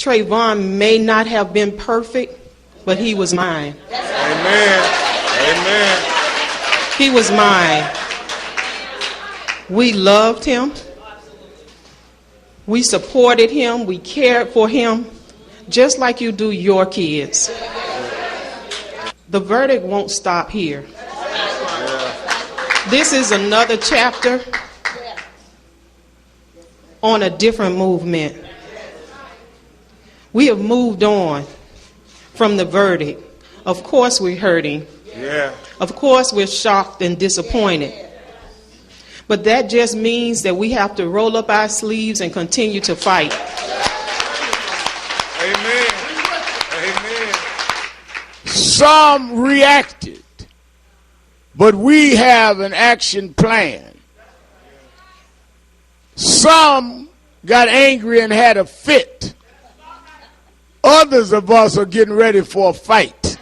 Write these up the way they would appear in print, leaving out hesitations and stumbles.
Trayvon may not have been perfect, but he was mine. Amen. Amen. He was mine. We loved him. We supported him. We cared for him, just like you do your kids. The verdict won't stop here. This is another chapter on a different movement. We have moved on from the verdict. Of course we're hurting. Yeah. Of course we're shocked and disappointed. But that just means that we have to roll up our sleeves and continue to fight. Amen. Amen. Some reacted, but we have an action plan. Some got angry and had a fit. Others of us are getting ready for a fight.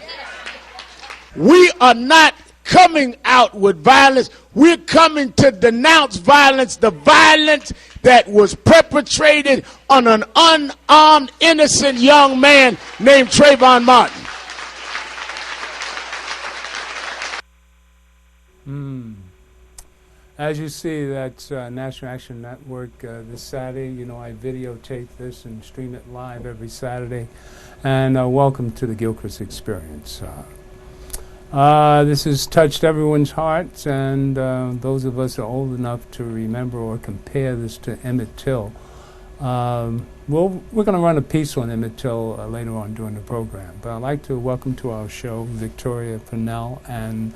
We are not coming out with violence. We're coming to denounce violence, the violence that was perpetrated on an unarmed, innocent young man named Trayvon Martin. As you see, that's National Action Network this Saturday. You know, I videotape this and stream it live every Saturday. And welcome to the Gilchrist Experience. This has touched everyone's hearts, and those of us who are old enough to remember or compare this to Emmett Till. We're going to run a piece on Emmett Till later on during the program. But I'd like to welcome to our show Victoria Purnell, and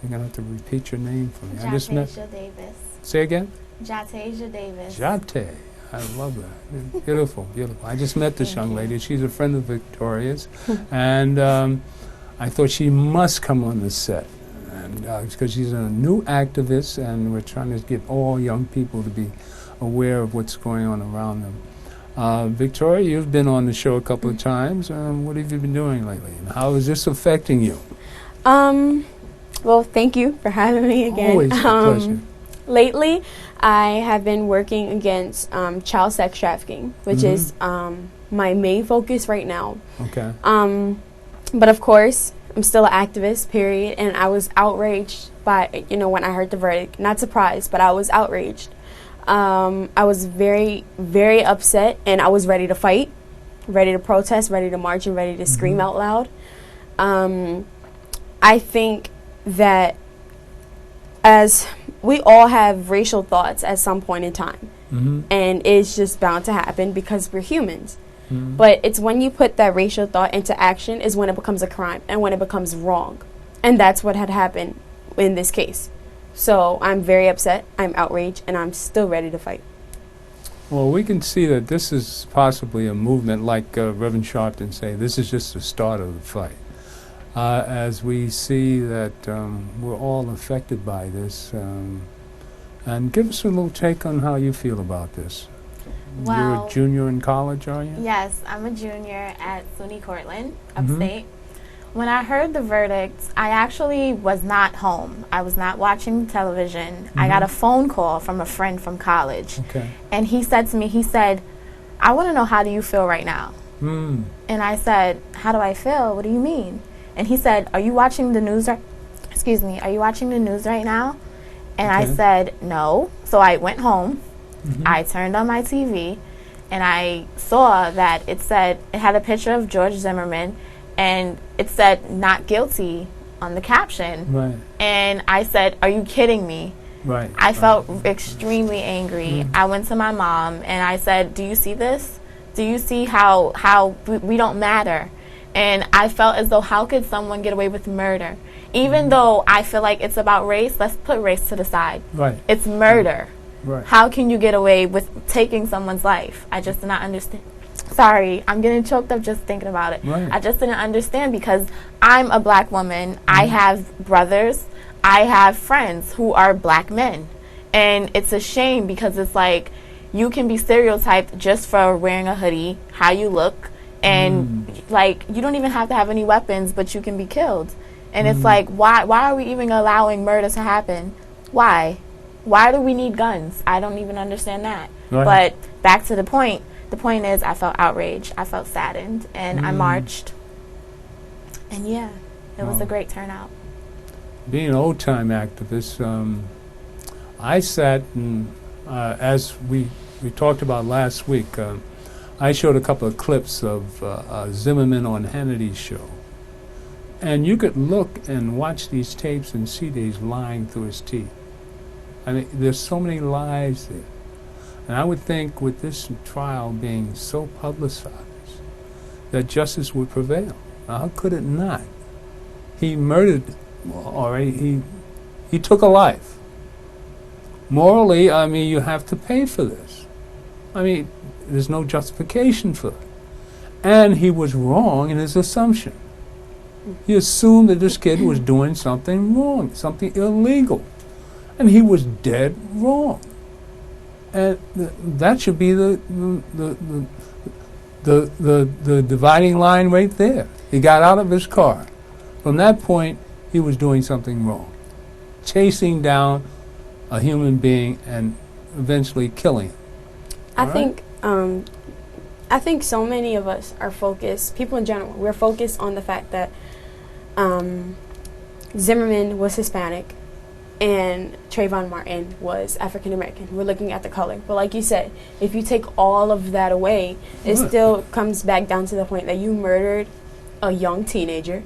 you're going to have to repeat your name for me. Jatasia Davis. Say again? Jatasia Davis. Jate. I love that. Beautiful, beautiful. I just met this young lady. She's a friend of Victoria's. And I thought she must come on the set. And because she's a new activist, and we're trying to get all young people to be aware of what's going on around them. Victoria, you've been on the show a couple of times. What have you been doing lately? And how is this affecting you? Well, thank you for having me again. Always a pleasure. Lately, I have been working against child sex trafficking, which is my main focus right now. Okay. But of course, I'm still an activist, period, and I was outraged by, when I heard the verdict. Not surprised, but I was outraged. I was very, very upset, and I was ready to fight, ready to protest, ready to march, and ready to scream out loud. I think that as we all have racial thoughts at some point in time, and it's just bound to happen because we're humans. But it's when you put that racial thought into action is when it becomes a crime and when it becomes wrong. And that's what had happened in this case. So I'm very upset, I'm outraged, and I'm still ready to fight. Well, we can see that this is possibly a movement, like Reverend Sharpton say, this is just the start of the fight. As we see that we're all affected by this. And give us a little take on how you feel about this. Well, you're a junior in college, are you? Yes, I'm a junior at SUNY Cortland, upstate. When I heard the verdict, I actually was not home. I was not watching television. I got a phone call from a friend from college. Okay. And he said to me, I want to know, how do you feel right now? And I said, how do I feel? What do you mean? And he said, are you watching the news? Are you watching the news right now? And I said, no. So I went home. I turned on my TV, and I saw that it had a picture of George Zimmerman, and it said not guilty on the caption. Right. And I said, are you kidding me? Right. I felt extremely angry. I went to my mom, and I said, do you see this? Do you see how we don't matter? And I felt as though, how could someone get away with murder? Even though I feel like it's about race, let's put race to the side. Right. It's murder. Right. How can you get away with taking someone's life? I just did not understand. Sorry, I'm getting choked up just thinking about it. Right. I just didn't understand because I'm a black woman. I have brothers. I have friends who are black men. And it's a shame because it's like you can be stereotyped just for wearing a hoodie, how you look, and like you don't even have to have any weapons, but you can be killed. And it's like, why are we even allowing murder to happen? Why? Why do we need guns? I don't even understand that. Right. But back to the point, the point is, I felt outraged. I felt saddened, and I marched. And yeah, it was a great turnout. Being an old-time activist, I sat and, as we talked about last week, I showed a couple of clips of Zimmerman on Hannity's show. And you could look and watch these tapes and see that he's lying through his teeth. I mean, there's so many lies there. And I would think with this trial being so publicized that justice would prevail. Now, how could it not? He murdered, all right, he took a life. Morally, I mean, you have to pay for this. I mean, there's no justification for it. And he was wrong in his assumption. He assumed that this kid was doing something wrong, something illegal. And he was dead wrong. And that should be the dividing line right there. He got out of his car. From that point, he was doing something wrong. Chasing down a human being and eventually killing him. I think so many of us are focused, people in general, we're focused on the fact that Zimmerman was Hispanic and Trayvon Martin was African American. We're looking at the color. But like you said, if you take all of that away, it still comes back down to the point that you murdered a young teenager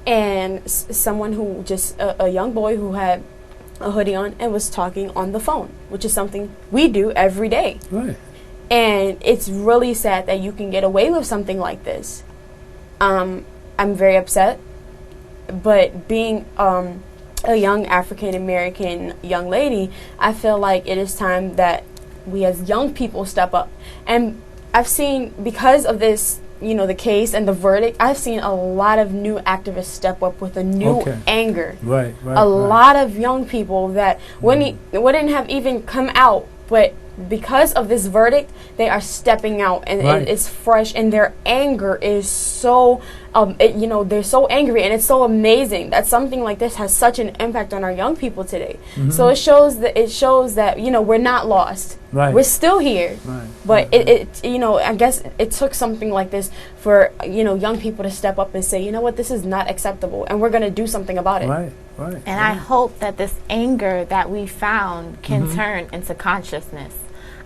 and someone who just, a young boy who had a hoodie on and was talking on the phone, which is something we do every day. Right. And it's really sad that you can get away with something like this. I'm very upset, but being a young African American young lady, I feel like it is time that we as young people step up. And I've seen, because of this, you know, the case and the verdict, I've seen a lot of new activists step up with a new anger. Right. A lot of young people that wouldn't have even come out, but because of this verdict, they are stepping out, and it's fresh, and their anger is so, they're so angry, and it's so amazing that something like this has such an impact on our young people today. So it shows that we're not lost. Right. We're still here. Right. But I guess it took something like this for young people to step up and say, you know what, this is not acceptable, and we're going to do something about it. Right. And I hope that this anger that we found can turn into consciousness.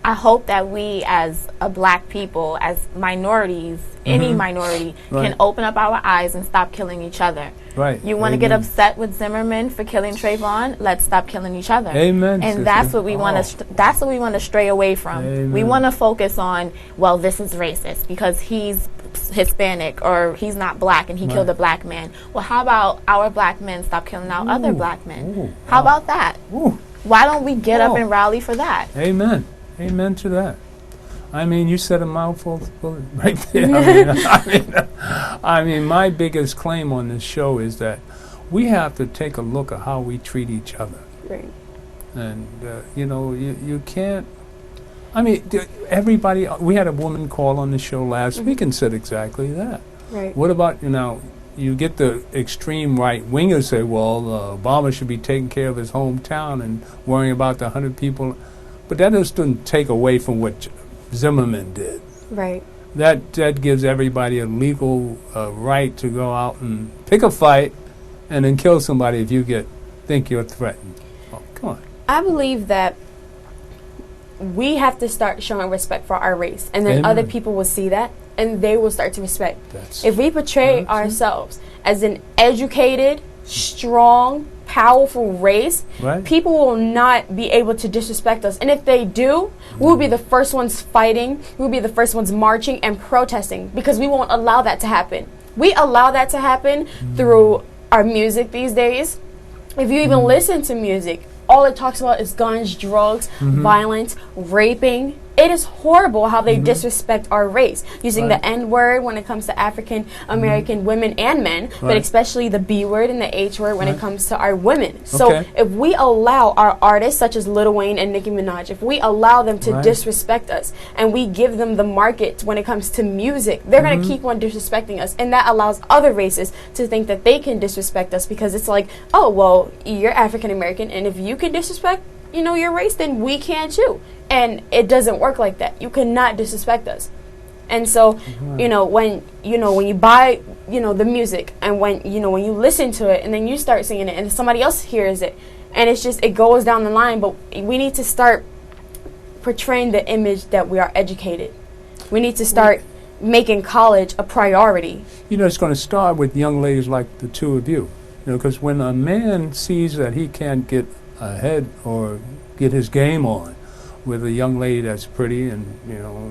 I hope that we as a black people, as minorities, any minority, can open up our eyes and stop killing each other. Right. You want to get upset with Zimmerman for killing Trayvon? Let's stop killing each other. Amen. And that's what we want to. That's what we want to stray away from. Amen. We want to focus on, well, this is racist because he's Hispanic or he's not black and he killed a black man. Well, how about our black men stop killing our other black men? How about that? Why don't we get up and rally for that? Amen. Amen to that. I mean, you said a mouthful right there. I mean, my biggest claim on this show is that we have to take a look at how we treat each other. Right. And, you can't. I mean, everybody, we had a woman call on the show last week and said exactly that. Right. What about, you get the extreme right wingers say, well, Obama should be taking care of his hometown and worrying about the 100 people. But that just doesn't take away from what Zimmerman did. Right. That gives everybody a legal right to go out and pick a fight and then kill somebody if you think you're threatened. Oh, come on. I believe that we have to start showing respect for our race, and then other people will see that, and they will start to respect. If we portray ourselves as an educated, strong, powerful race, people will not be able to disrespect us. And if they do, we'll be the first ones fighting, we'll be the first ones marching and protesting, because we won't allow that to happen. We allow that to happen through our music these days. If you even listen to music, all it talks about is guns, drugs, violence, raping. It is horrible how they disrespect our race, using the N-word when it comes to African American women and men, but especially the B-word and the H-word when it comes to our women. So if we allow our artists, such as Lil Wayne and Nicki Minaj, if we allow them to disrespect us and we give them the market when it comes to music, they're going to keep on disrespecting us. And that allows other races to think that they can disrespect us, because it's like, oh, well, you're African American, and if you can disrespect your race, then we can too. And it doesn't work like that. You cannot disrespect us. And so, when you buy, the music, and when you listen to it, and then you start singing it, and somebody else hears it, and it goes down the line. But we need to start portraying the image that we are educated. We need to start making college a priority. It's going to start with young ladies like the two of you. Because when a man sees that he can't get ahead or get his game on with a young lady that's pretty and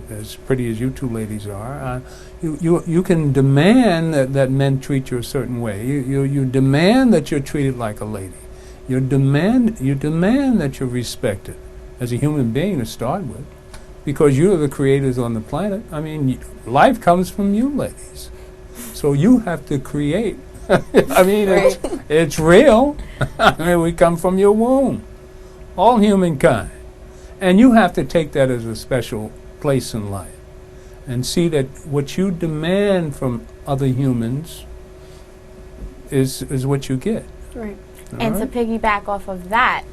as pretty as you two ladies are, you can demand that men treat you a certain way. You demand that you're treated like a lady. You demand that you're respected as a human being to start with, because you're the creators on the planet. I mean, life comes from you ladies, so you have to create. I mean, it's real. I mean, we come from your womb, all humankind. And you have to take that as a special place in life and see that what you demand from other humans is what you get. Right. And to piggyback off of that,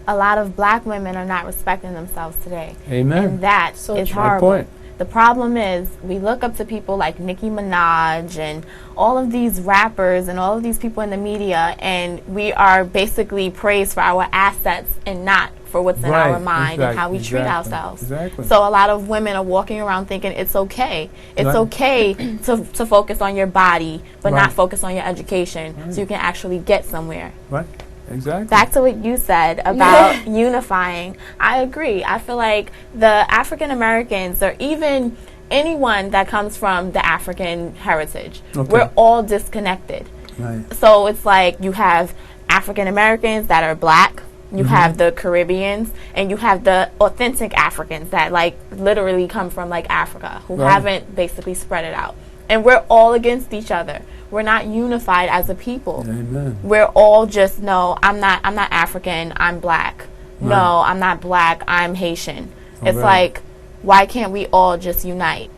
a lot of black women are not respecting themselves today. Amen. And that is horrible. Point. The problem is we look up to people like Nicki Minaj and all of these rappers and all of these people in the media, and we are basically praised for our assets and not for what's in our mind and how we treat ourselves. Exactly. So a lot of women are walking around thinking it's okay. It's okay to focus on your body but not focus on your education so you can actually get somewhere. Right. Exactly. Back to what you said about unifying. I agree. I feel like the African Americans, or even anyone that comes from the African heritage, we're all disconnected. Right. So it's like you have African Americans that are black, you have the Caribbeans, and you have the authentic Africans that like literally come from like Africa, who haven't basically spread it out. And we're all against each other. We're not unified as a people. Amen. We're all just, no, I'm not African, I'm black. No, I'm not black, I'm Haitian. It's like, why can't we all just unite?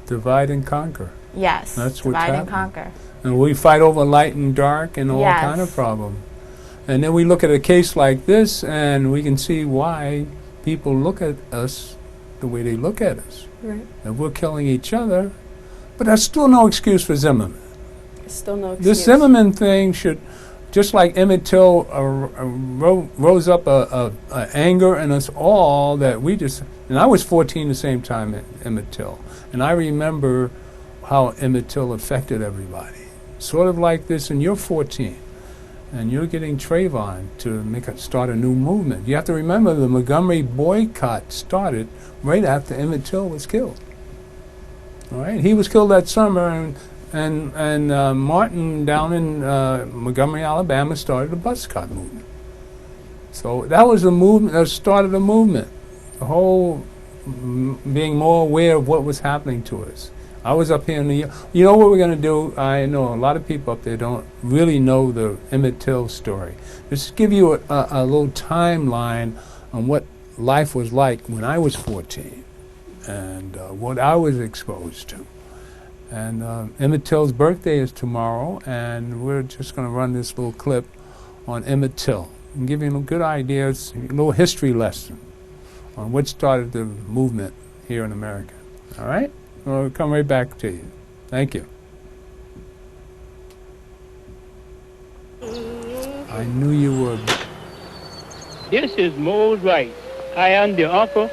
Divide and conquer. Yes. That's what's divide happening. And conquer. And we fight over light and dark and all kind of problem. And then we look at a case like this and we can see why people look at us the way they look at us. Right. And we're killing each other. But that's still no excuse for Zimmerman. Still no excuse. This Zimmerman thing should, just like Emmett Till rose up a anger in us all that we just, and I was 14 the same time at Emmett Till, and I remember how Emmett Till affected everybody. Sort of like this, and you're 14, and you're getting Trayvon to start a new movement. You have to remember the Montgomery boycott started right after Emmett Till was killed. All right, he was killed that summer, and Martin down in Montgomery, Alabama, started a boycott movement. So that was a movement that started a movement. The whole being more aware of what was happening to us. I was up here in New York. You know what we're going to do? I know a lot of people up there don't really know the Emmett Till story. Just give you a little timeline on what life was like when I was 14. And what I was exposed to. And Emmett Till's birthday is tomorrow, and we're just going to run this little clip on Emmett Till and give you a good idea, a little history lesson on what started the movement here in America. All right? We'll come right back to you. Thank you. I knew you were. This is Mose Wright. I am the uncle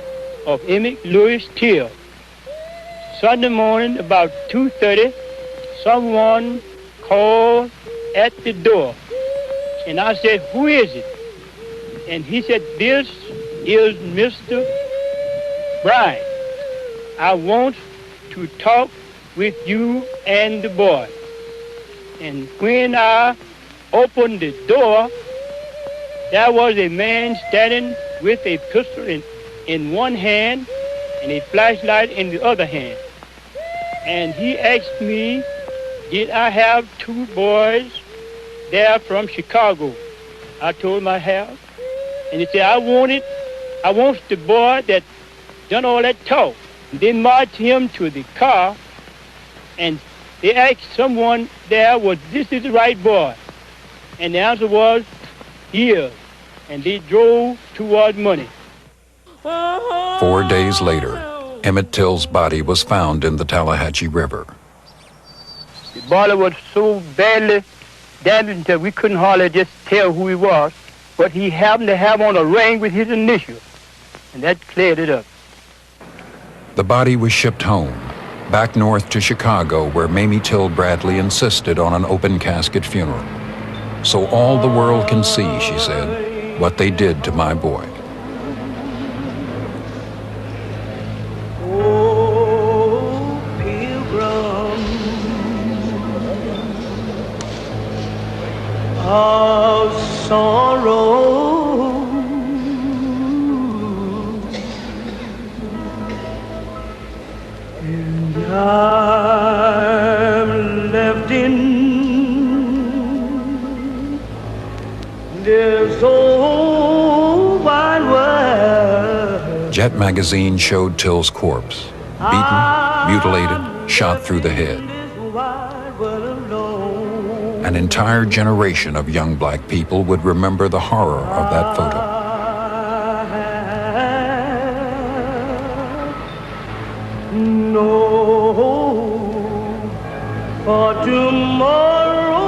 of Emmett Louis Till. Sunday morning about 2:30, someone called at the door. And I said, who is it? And he said, this is Mr. Brian. I want to talk with you and the boy. And when I opened the door, there was a man standing with a pistol in one hand and a flashlight in the other hand. And he asked me, did I have two boys there from Chicago? I told him I have. And he said, I want the boy that done all that talk. And they marched him to the car, and they asked someone there, was this is the right boy? And the answer was, he is. And they drove toward money. 4 days later, Emmett Till's body was found in the Tallahatchie River. The boiler was so badly damaged that we couldn't hardly just tell who he was, but he happened to have on a ring with his initials, and that cleared it up. The body was shipped home, back north to Chicago, where Mamie Till Bradley insisted on an open casket funeral. So all the world can see, she said, what they did to my boy. Of sorrow, and I'm left in this old wide world. Jet magazine showed Till's corpse, beaten, mutilated, shot through the head. An entire generation of young black people would remember the horror of that photo. No, for tomorrow.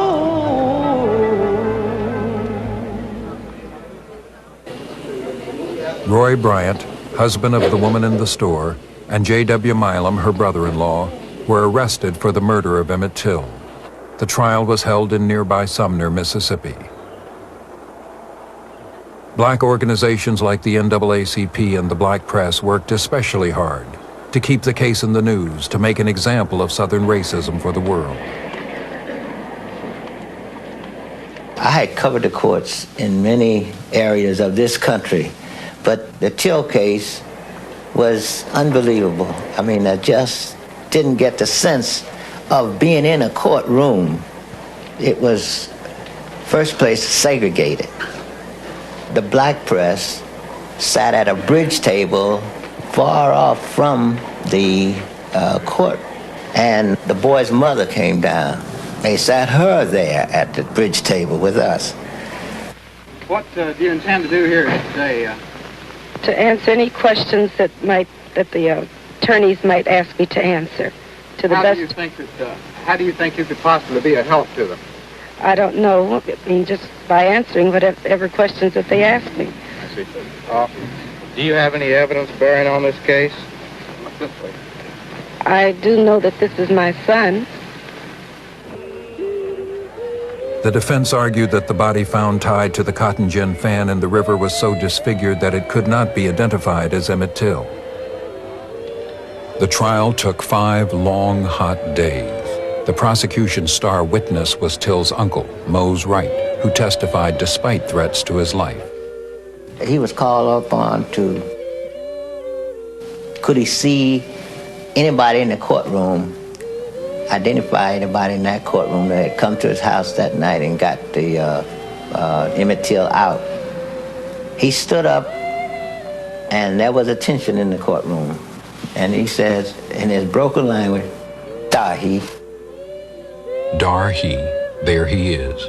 Roy Bryant, husband of the woman in the store, and J.W. Milam, her brother-in-law, were arrested for the murder of Emmett Till. The trial was held in nearby Sumner, Mississippi. Black organizations like the NAACP and the black press worked especially hard to keep the case in the news, to make an example of Southern racism for the world. I had covered the courts in many areas of this country, but the Till case was unbelievable. I mean, I just didn't get the sense of being in a courtroom. It was, first place, segregated. The black press sat at a bridge table far off from the court, and the boy's mother came down. They sat her there at the bridge table with us. What do you intend to do here today? To answer any questions that the attorneys might ask me to answer. How do you think you could possibly be a help to them? I don't know. I mean, just by answering whatever questions that they ask me. I see. Do you have any evidence bearing on this case? I do know that this is my son. The defense argued that the body found tied to the cotton gin fan in the river was so disfigured that it could not be identified as Emmett Till. The trial took 5 long, hot days. The prosecution's star witness was Till's uncle, Mose Wright, who testified despite threats to his life. He was called upon to, could he see anybody in the courtroom, identify anybody in that courtroom that had come to his house that night and got the Emmett Till out. He stood up, and there was a tension in the courtroom. And he says, in his broken language, "Dar he." Dar he, there he is.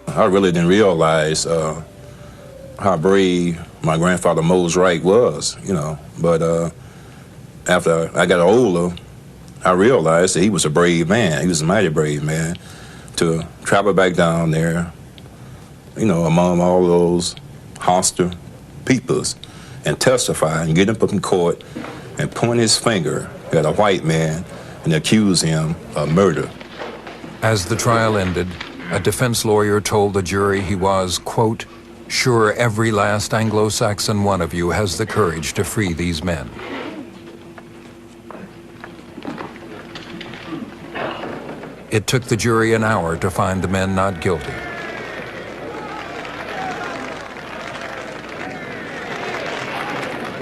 I really didn't realize how brave my grandfather Mose Wright was, But after I got older, I realized that he was a brave man. He was a mighty brave man to travel back down there, among all those hostile peoples and testify and get him up in court and point his finger at a white man and accuse him of murder. As the trial ended, a defense lawyer told the jury he was, quote, "sure every last Anglo-Saxon one of you has the courage to free these men." It took the jury an hour to find the men not guilty.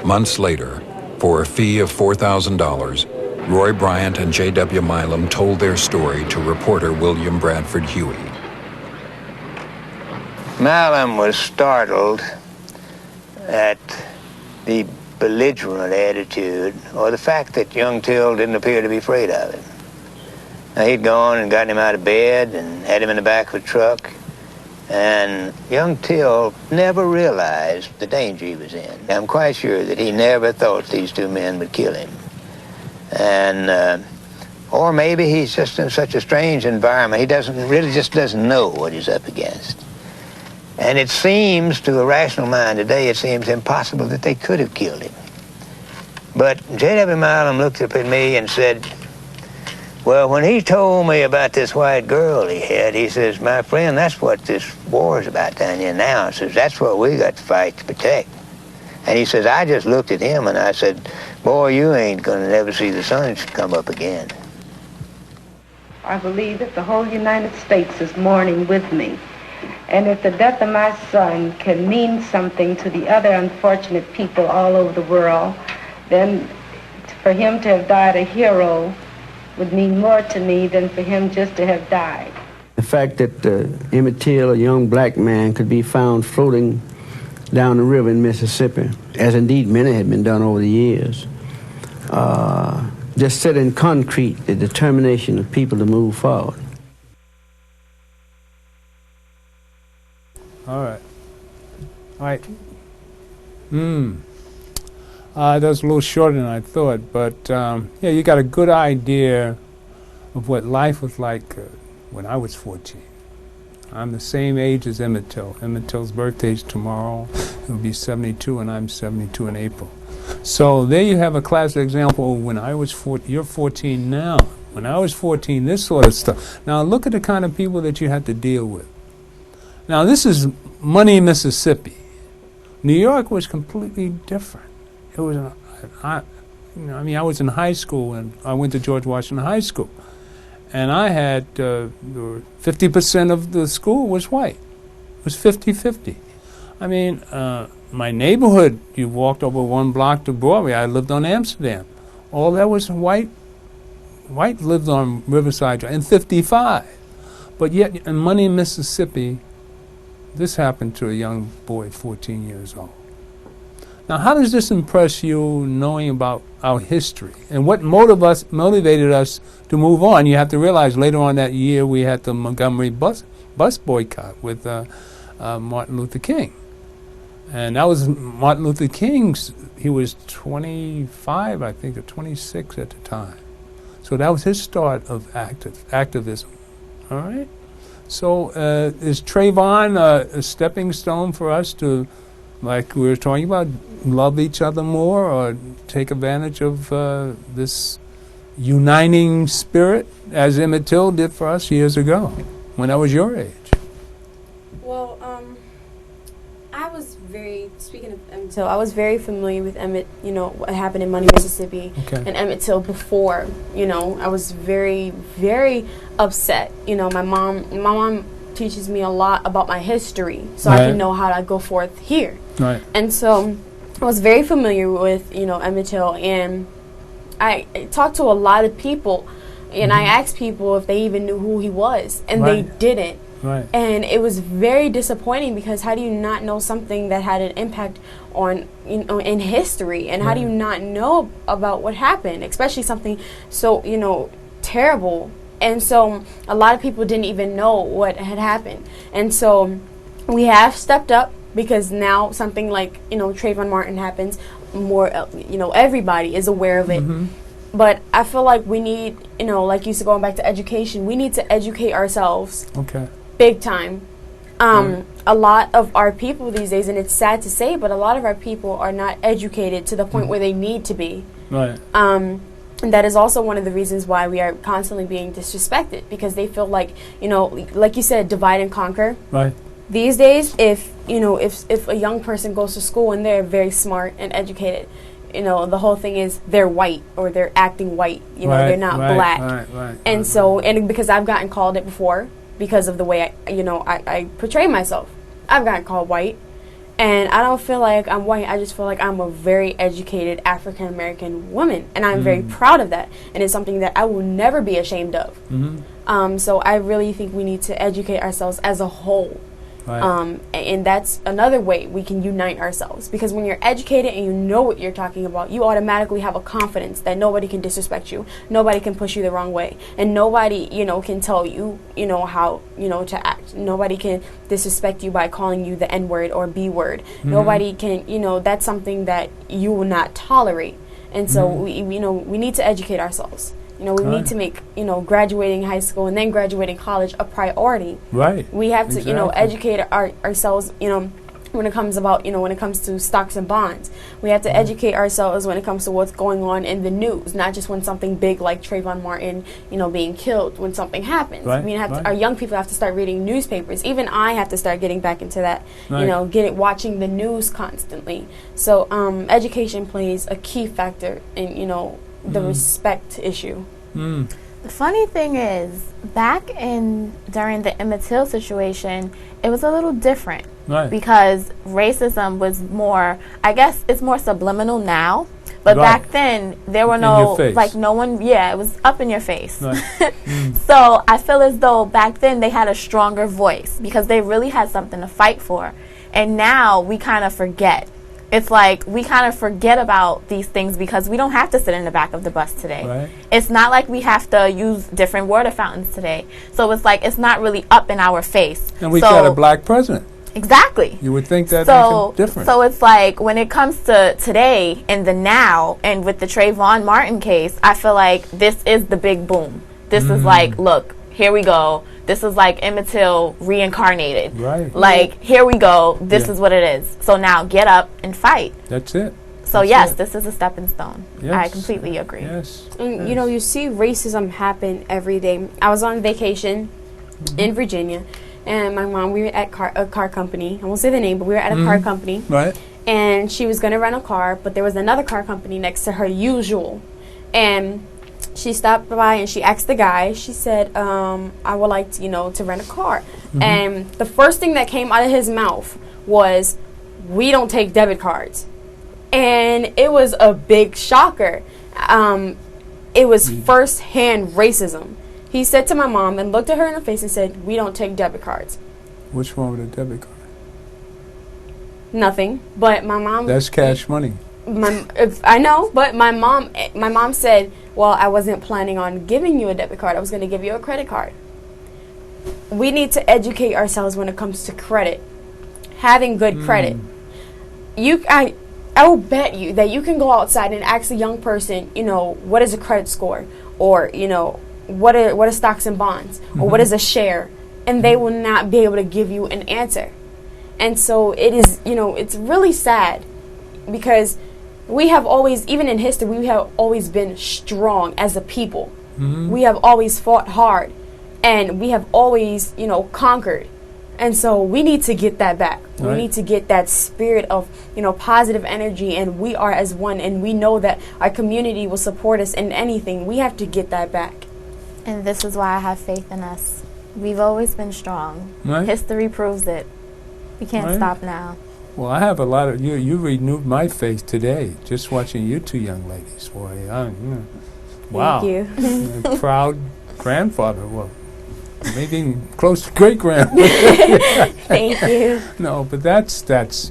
Months later, for a fee of $4,000, Roy Bryant and J.W. Milam told their story to reporter William Bradford Huey. Milam was startled at the belligerent attitude, or the fact that young Till didn't appear to be afraid of him. Now, he'd gone and gotten him out of bed and had him in the back of a truck, And young Till never realized the danger he was in. I'm quite sure that he never thought these two men would kill him. And, or maybe he's just in such a strange environment, he just doesn't know what he's up against. And it seems, to a rational mind today, it seems impossible that they could have killed him. But J.W. Milam looked up at me and said, well, when he told me about this white girl he had, he says, my friend, that's what this war is about down here now. He says, that's what we got to fight to protect. And he says, I just looked at him and I said, boy, you ain't going to never see the sun come up again. I believe that the whole United States is mourning with me. And if the death of my son can mean something to the other unfortunate people all over the world, then for him to have died a hero would mean more to me than for him just to have died. The fact that Emmett Till, a young black man, could be found floating down the river in Mississippi, as indeed many had been done over the years, just set in concrete the determination of people to move forward. All right. That was a little shorter than I thought, but yeah, you got a good idea of what life was like when I was 14. I'm the same age as Emmett Till. Emmett Till's birthday's tomorrow. He'll be 72, and I'm 72 in April. So there you have a classic example of when I was 14. You're 14 now. When I was 14, this sort of stuff. Now look at the kind of people that you had to deal with. Now this is Money, Mississippi. New York was completely different. It was, I was in high school, and I went to George Washington High School, and I had 50% of the school was white. It was 50-50. I mean, my neighborhood, you walked over one block to Broadway. I lived on Amsterdam. All that was white. White lived on Riverside Drive in 55. But yet, in Money, Mississippi, this happened to a young boy, 14 years old. Now, how does this impress you, knowing about our history? And what motivated us to move on? You have to realize later on that year we had the Montgomery bus boycott with Martin Luther King. And that was Martin Luther King's, he was 25, I think, or 26 at the time. So that was his start of activism. All right? So is Trayvon a stepping stone for us to, like we were talking about, love each other more or take advantage of this uniting spirit as Emmett Till did for us years ago when I was your age? Well, speaking of Emmett Till, I was very familiar with Emmett, what happened in Money, Mississippi, and Emmett Till before, I was very, very upset. My mom teaches me a lot about my history, so I can know how to go forth here. Right. And so I was very familiar with, Emmett Till, and I talked to a lot of people, and I asked people if they even knew who he was, and they didn't. Right. And it was very disappointing because how do you not know something that had an impact on, in history, and how do you not know about what happened, especially something so, terrible. And so a lot of people didn't even know what had happened. And so we have stepped up because now something like, Trayvon Martin happens, more, everybody is aware of it. Mm-hmm. But I feel like we need, like you said, going back to education, we need to educate ourselves. Okay. Big time. A lot of our people these days, and it's sad to say, but a lot of our people are not educated to the point where they need to be. Right. And that is also one of the reasons why we are constantly being disrespected, because they feel like, like you said, divide and conquer. Right. These days, if a young person goes to school and they're very smart and educated, the whole thing is they're white or they're acting white. They're not black. And so, because I've gotten called it before because of the way I portray myself. I've gotten called white, and I don't feel like I'm white. I just feel like I'm a very educated African American woman, and I'm very proud of that. And it's something that I will never be ashamed of. Mm-hmm. So I really think we need to educate ourselves as a whole. Right. And that's another way we can unite ourselves, because when you're educated and you know what you're talking about, you automatically have a confidence that nobody can disrespect you, nobody can push you the wrong way, and nobody, can tell you, how, to act. Nobody can disrespect you by calling you the N-word or B-word. Nobody can, that's something that you will not tolerate. And so we need to educate ourselves. We need to make, graduating high school and then graduating college a priority. Right. We have to, educate ourselves, when it comes to stocks and bonds. We have to educate ourselves when it comes to what's going on in the news, not just when something big like Trayvon Martin, being killed, when something happens. Right. Our young people have to start reading newspapers. Even I have to start getting back into that, watching the news constantly. So education plays a key factor in, the respect issue. The funny thing is, during the Emmett Till situation, it was a little different. Right. Because racism was more, I guess it's more subliminal now, but back then there were it was up in your face. Right. So I feel as though back then they had a stronger voice because they really had something to fight for. And now we kind of forget. It's like we kind of forget about these things because we don't have to sit in the back of the bus today. Right. It's not like we have to use different water fountains today. So it's like it's not really up in our face. And we've got a black president. Exactly. You would think that makes it different. So it's like when it comes to today and the now, and with the Trayvon Martin case, I feel like this is the big boom. This is like, look, here we go. This is like Emmett Till reincarnated. Right. Like, here we go. This is what it is. So now get up and fight. That's it. So this is a stepping stone. Yes. I completely agree. Yes. And you see racism happen every day. I was on vacation in Virginia, and my mom, we were at a car company. I won't say the name, but we were at a car company. Right. And she was going to rent a car, but there was another car company next to her usual. And she stopped by and she asked the guy, she said, I would like to, to rent a car. And the first thing that came out of his mouth was, we don't take debit cards. And it was a big shocker. It was first-hand racism. He said to my mom and looked at her in the face and said, we don't take debit cards. What's wrong with a debit card? Nothing. But my mom... That's cash money. I know, but my mom said, well, I wasn't planning on giving you a debit card. I was going to give you a credit card. We need to educate ourselves when it comes to credit. Having good credit. I will bet you that you can go outside and ask a young person, what is a credit score? Or, what are stocks and bonds? Or what is a share? And they will not be able to give you an answer. And so it is, it's really sad because we have always, even in history, we have always been strong as a people. We have always fought hard, and we have always, conquered. And so we need to get that back. Right. We need to get that spirit of, positive energy, and we are as one, and we know that our community will support us in anything. We have to get that back. And this is why I have faith in us. We've always been strong. Right. History proves it. We can't stop now. Well, I have a lot of you renewed my faith today just watching you two young ladies. Boy, wow. Thank you. Proud grandfather. Well, maybe close to great grandfather. Thank you. No, but that's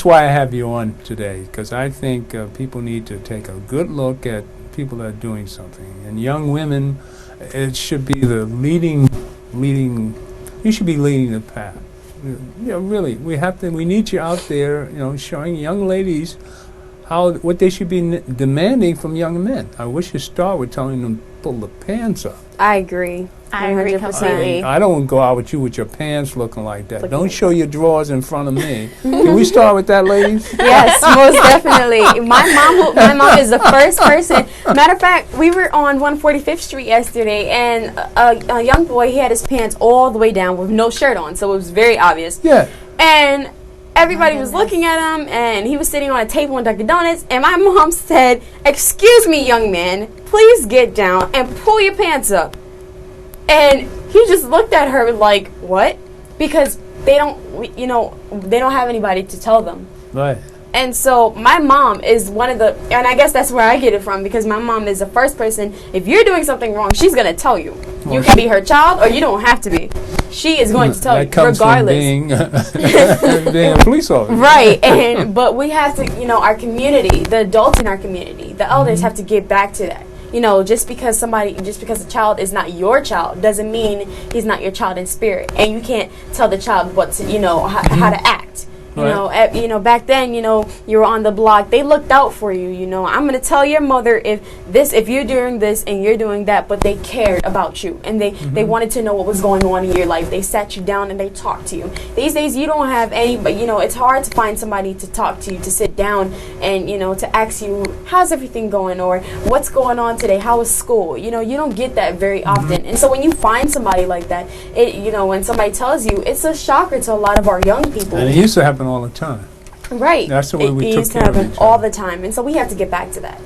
why I have you on today, because I think people need to take a good look at people that are doing something. And young women, it should be the leading. You should be leading the path. Really, we need you out there, showing young ladies what they should be demanding from young men. I wish you start with telling them to pull the pants up. I agree. I agree completely. I don't go out with you with your pants looking like that. Don't show your drawers in front of me. Can we start with that, ladies? Yes, most definitely. My mom is the first person. Matter of fact, we were on 145th Street yesterday, and a young boy, he had his pants all the way down with no shirt on, so it was very obvious. Yeah. And everybody was looking at him, and he was sitting on a table in Dunkin' Donuts, and my mom said, "Excuse me, young man, please get down and pull your pants up." And he just looked at her like, what? Because they don't have anybody to tell them. Right. And so my mom is one of the, and I guess that's where I get it from, because my mom is the first person, if you're doing something wrong, she's going to tell you. You can be her child or you don't have to be. She is going to tell you, regardless. Being a police officer. Right. But we have to, our community, the adults in our community, the elders have to get back to that. Just because a child is not your child doesn't mean he's not your child in spirit. And you can't tell the child what to, how to act. Back then, you were on the block. They looked out for you. I'm going to tell your mother if you're doing this and you're doing that, but they cared about you and they wanted to know what was going on in your life. They sat you down and they talked to you. These days, you don't have anybody. It's hard to find somebody to talk to you, to sit down and to ask you how's everything going or what's going on today. How was school? You don't get that very often. And so when you find somebody like that, when somebody tells you, it's a shocker to a lot of our young people. And it used to happen all the time. Right. That's the way we took care of each other. All the time. And so we have to get back to that,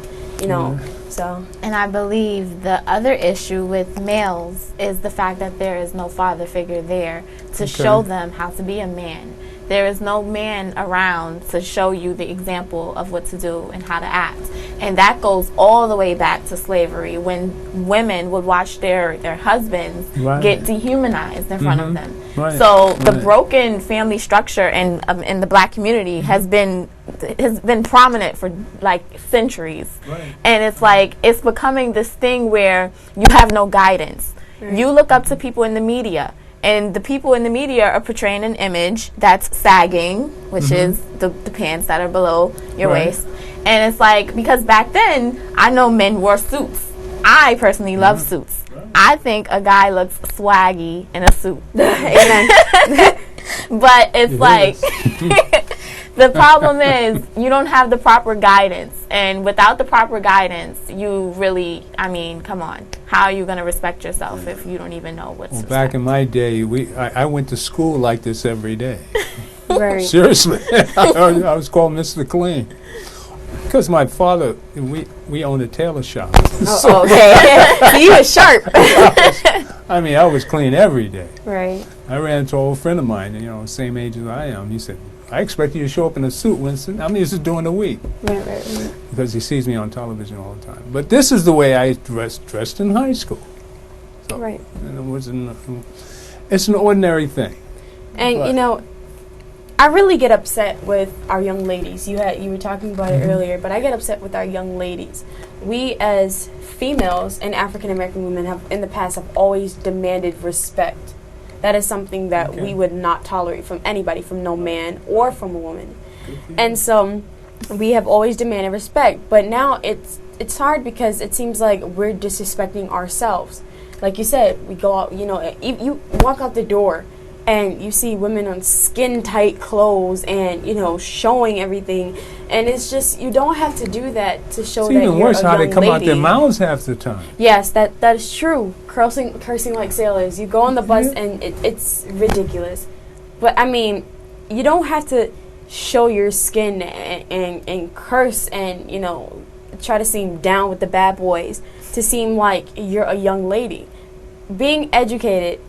so. And I believe the other issue with males is the fact that there is no father figure there to show them how to be a man. There is no man around to show you the example of what to do and how to act. And that goes all the way back to slavery, when women would watch their husbands get dehumanized in front of them. Right. So the broken family structure in the black community has been prominent for like centuries. Right. And it's becoming this thing where you have no guidance. Right. You look up to people in the media, and the people in the media are portraying an image that's sagging, which is the pants that are below your waist. And it's like, because back then, I know men wore suits. I personally love suits. I think a guy looks swaggy in a suit. Amen. But it's the problem is you don't have the proper guidance. And without the proper guidance, you really, come on. How are you going to respect yourself if you don't even know what's Well, back in my day, I went to school like this every day. Right. Seriously. I was called Mr. Clean. Because my father, we owned a tailor shop. So okay. You were sharp. I was clean every day. Right. I ran into an old friend of mine, same age as I am. He said, I expect you to show up in a suit, Winston. I'm used to doing a week. Right. Because he sees me on television all the time. But this is the way I dressed in high school. So, right. And it's an ordinary thing. And, I really get upset with our young ladies. You were talking about it earlier, but I get upset with our young ladies. We as females and African American women have in the past have always demanded respect. That is something that we would not tolerate from anybody, from no man or from a woman. And so we have always demanded respect, but now it's hard because it seems like we're disrespecting ourselves. Like you said, we go out, you walk out the door and you see women on skin tight clothes and showing everything, and it's just, you don't have to do that to show that you're a young lady. It's even worse how they come out their mouths half the time. Yes, that is true. Cursing like sailors. You go on the bus and it's ridiculous. But you don't have to show your skin and curse and try to seem down with the bad boys to seem like you're a young lady. Being educated,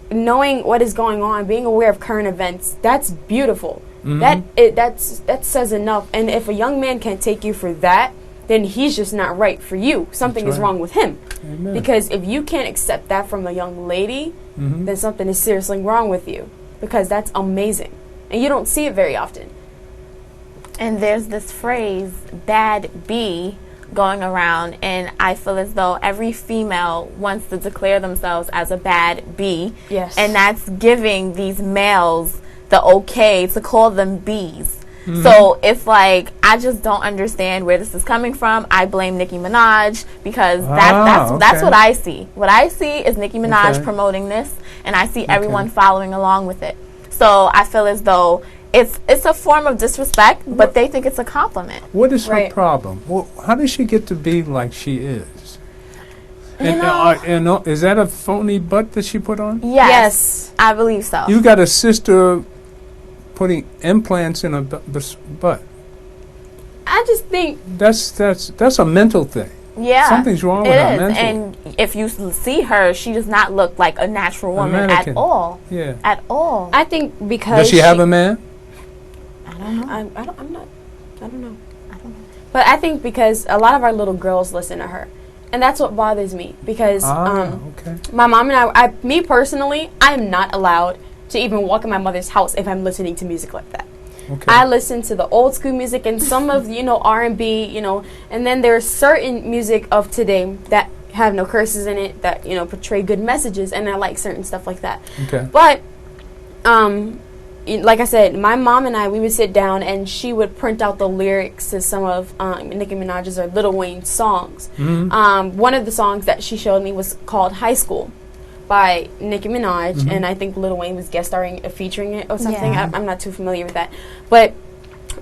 knowing what is going on, being aware of current events, that's beautiful. That says enough. And if a young man can't take you for that, then he's just not right for you. Something is wrong with him. Amen. Because if you can't accept that from a young lady, then something is seriously wrong with you. Because that's amazing. And you don't see it very often. And there's this phrase, bad B, going around, and I feel as though every female wants to declare themselves as a bad B. Yes. And that's giving these males the okay to call them Bs. So it's like, I just don't understand where this is coming from. I blame Nicki Minaj because that's what I see. What I see is Nicki Minaj promoting this, and I see everyone following along with it. So I feel as though it's a form of disrespect, but they think it's a compliment. What is her problem? Well, how did she get to be like she is? And is that a phony butt that she put on? Yes, I believe so. You got a sister putting implants in a butt. I just think that's a mental thing. Yeah, something's wrong with her mentally. And if you see her, she does not look like a natural woman at all. Yeah, at all. I think because does she have a man? I don't know. I'm not. I don't know. But I think because a lot of our little girls listen to her. And that's what bothers me. Because my mom and me personally, I am not allowed to even walk in my mother's house if I'm listening to music like that. Okay. I listen to the old school music and some of, R&B, and then there's certain music of today that have no curses in it, that, portray good messages, and I like certain stuff like that. Okay. But, like I said, my mom and I, we would sit down and she would print out the lyrics to some of Nicki Minaj's or Lil Wayne's songs. Mm-hmm. One of the songs that she showed me was called High School by Nicki Minaj, mm-hmm. and I think Lil Wayne was guest starring, featuring it or something. Yeah. I'm not too familiar with that. But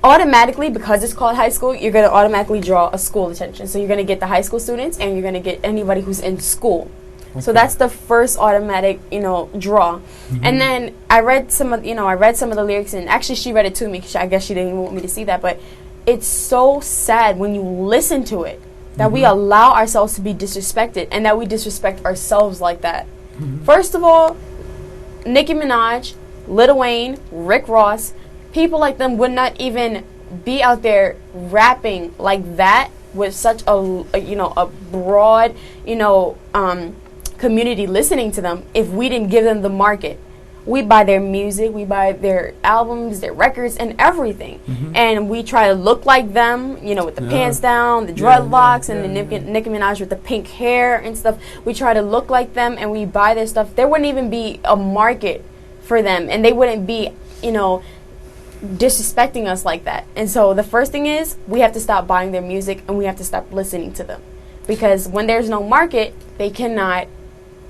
automatically, because it's called high school, you're going to automatically draw a school attention. So you're going to get the high school students and you're going to get anybody who's in school. Okay. So that's the first automatic, draw. Mm-hmm. And then I read some of the lyrics, and actually she read it to me. I guess she didn't even want me to see that, but it's so sad when you listen to it that mm-hmm. we allow ourselves to be disrespected and that we disrespect ourselves like that. Mm-hmm. First of all, Nicki Minaj, Lil Wayne, Rick Ross, people like them would not even be out there rapping like that with such a broad, community listening to them if we didn't give them the market. We buy their music, we buy their albums, their records, and everything. Mm-hmm. And we try to look like them, with the pants down, the dreadlocks, and the Nicki Minaj with the pink hair and stuff. We try to look like them, and we buy their stuff. There wouldn't even be a market for them, and they wouldn't be, disrespecting us like that. And so the first thing is we have to stop buying their music, and we have to stop listening to them. Because when there's no market, they cannot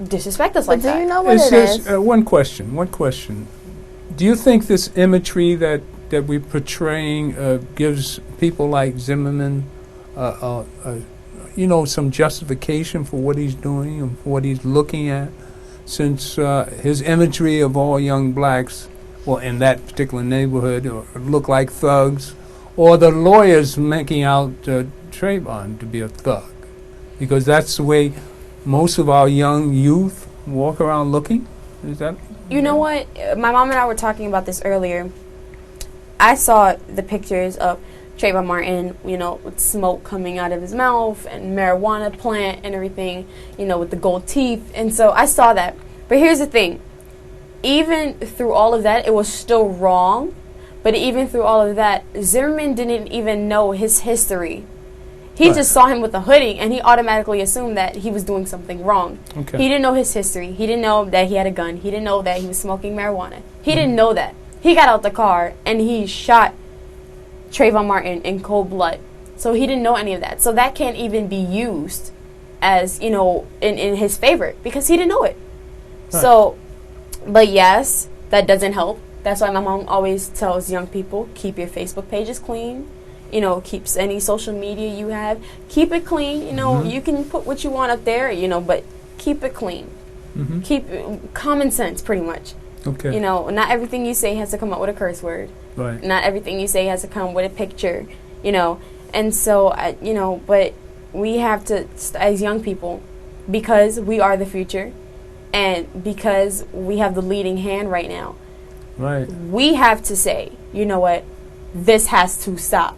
disrespect us like that. Do you know what it is? One question. Do you think this imagery that we're portraying gives people like Zimmerman, some justification for what he's doing and for what he's looking at, since his imagery of all young blacks, well, in that particular neighborhood, look like thugs, or the lawyers making out Trayvon to be a thug, because that's the way most of our young youth walk around looking? Is that? You know what? My mom and I were talking about this earlier. I saw the pictures of Trayvon Martin, with smoke coming out of his mouth and marijuana plant and everything, with the gold teeth. And so I saw that. But here's the thing. Even through all of that, it was still wrong. But even through all of that, Zimmerman didn't even know his history. He just saw him with a hoodie, and he automatically assumed that he was doing something wrong. Okay. He didn't know his history. He didn't know that he had a gun. He didn't know that he was smoking marijuana. He didn't know that. He got out the car, and he shot Trayvon Martin in cold blood. So he didn't know any of that. So that can't even be used as, in his favor, because he didn't know it. Right. So, but yes, that doesn't help. That's why my mom always tells young people, keep your Facebook pages clean. Keeps any social media you have, keep it clean. Mm-hmm. You can put what you want up there, but keep it clean. Mm-hmm. Keep common sense, pretty much. Okay. Not everything you say has to come up with a curse word. Right. Not everything you say has to come with a picture. And so, but we have to, as young people, because we are the future, and because we have the leading hand right now. Right. We have to say, you know what, this has to stop.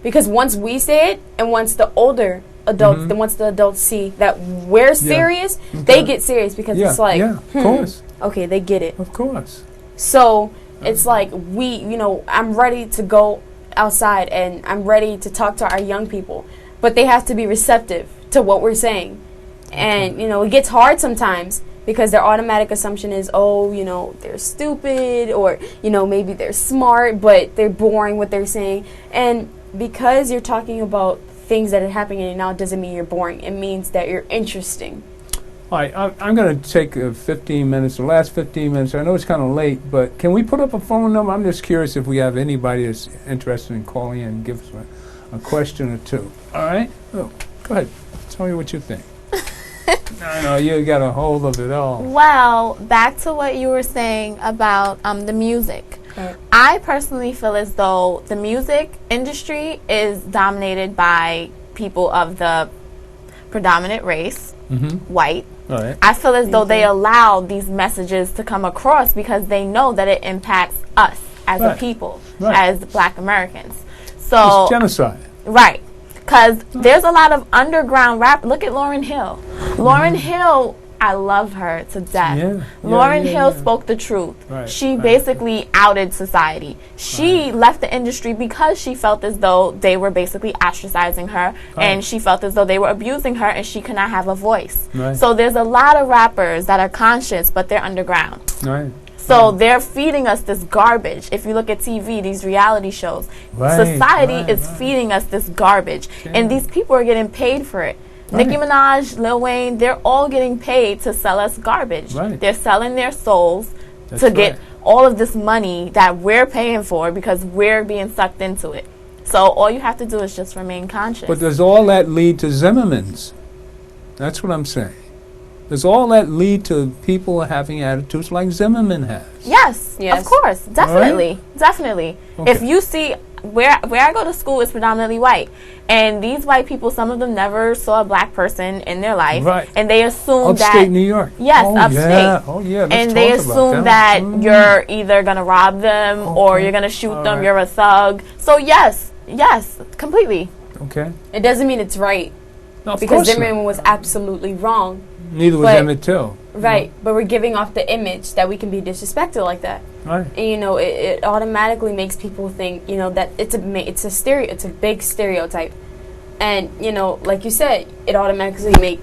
Because once we say it, and once the older adults, mm-hmm. then once the adults see that we're serious, they get serious, because it's like, of course. Okay, they get it. Of course. So it's like I'm ready to go outside, and I'm ready to talk to our young people, but they have to be receptive to what we're saying. And, it gets hard sometimes, because their automatic assumption is, they're stupid, or, maybe they're smart, but they're boring what they're saying. And because you're talking about things that are happening now doesn't mean you're boring. It means that you're interesting. All right, I'm going to take 15 minutes, the last 15 minutes. I know it's kind of late, but can we put up a phone number? I'm just curious if we have anybody that's interested in calling in and give us a question or two. All right? Oh, go ahead. Tell me what you think. I know, you got a hold of it all. Well, back to what you were saying about the music. Right. I personally feel as though the music industry is dominated by people of the predominant race, mm-hmm. white. Right. I feel as though they allow these messages to come across because they know that it impacts us as a people, as Black Americans. So it's genocide. Right. Because there's a lot of underground rap. Look at Lauryn Hill. Lauryn Hill, I love her to death. Lauryn Hill spoke the truth. She basically outed society. She left the industry because she felt as though they were basically ostracizing her, and she felt as though they were abusing her, and she could not have a voice. So there's a lot of rappers that are conscious, but they're underground. So they're feeding us this garbage. If you look at TV, these reality shows, society is feeding us this garbage, and these people are getting paid for it. Nicki Minaj, Lil Wayne, they're all getting paid to sell us garbage. They're selling their souls to get all of this money that we're paying for because we're being sucked into it. So all you have to do is just remain conscious. But does all that lead to Zimmermans? That's what I'm saying. Does all that lead to people having attitudes like Zimmerman has? Yes, of course, definitely, definitely. Okay. If you see where I go to school is predominantly white, and these white people, some of them never saw a black person in their life, and they assume that upstate New York. Yes, upstate. Let's and they talk about assume that you're either gonna rob them or you're gonna shoot them. You're a thug. So yes, completely. Okay. It doesn't mean it's right. No, of because course Zimmerman was absolutely wrong. Neither was Emmett Till. Right, but we're giving off the image that we can be disrespected like that. Right. And, it automatically makes people think, that it's a big stereotype. And, like you said, it automatically make,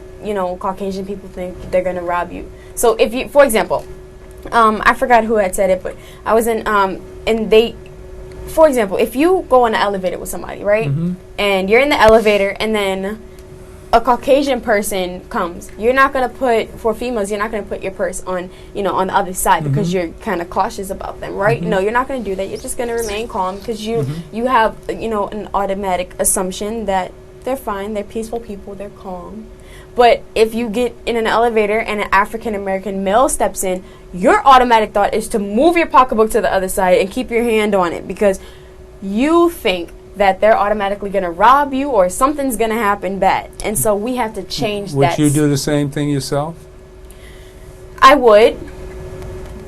Caucasian people think they're going to rob you. So if you, for example, I forgot who had said it, but I was in, for example, if you go in an elevator with somebody, right? And you're in the elevator and then a Caucasian person comes, you're not going to put, for females, you're not going to put your purse on, on the other side because you're kind of cautious about them, right? No, you're not going to do that. You're just going to remain calm because you have, an automatic assumption that they're fine, they're peaceful people, they're calm. But if you get in an elevator and an African-American male steps in, your automatic thought is to move your pocketbook to the other side and keep your hand on it because you think that they're automatically going to rob you or something's going to happen bad. And so we have to change that. Would you do the same thing yourself? I would,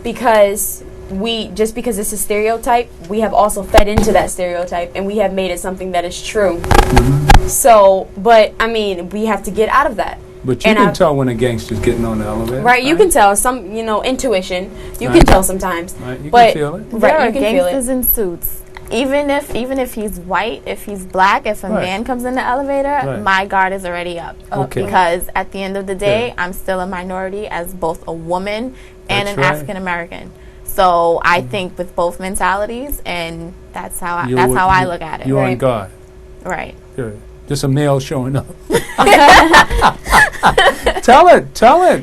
because because it's a stereotype, we have also fed into that stereotype and we have made it something that is true. So, but I mean, we have to get out of that. But you can tell when a gangster's getting on the elevator. Right, you can tell some, intuition. You can tell sometimes. You but can feel it. There are you can feel gangsters it. in suits. Even if he's white, if he's black, if a man comes in the elevator, my guard is already up. Because at the end of the day, I'm still a minority as both a woman and an African American. So I think with both mentalities, and that's how I look at it. You're on guard. Right. Good. Just a male showing up. Tell it.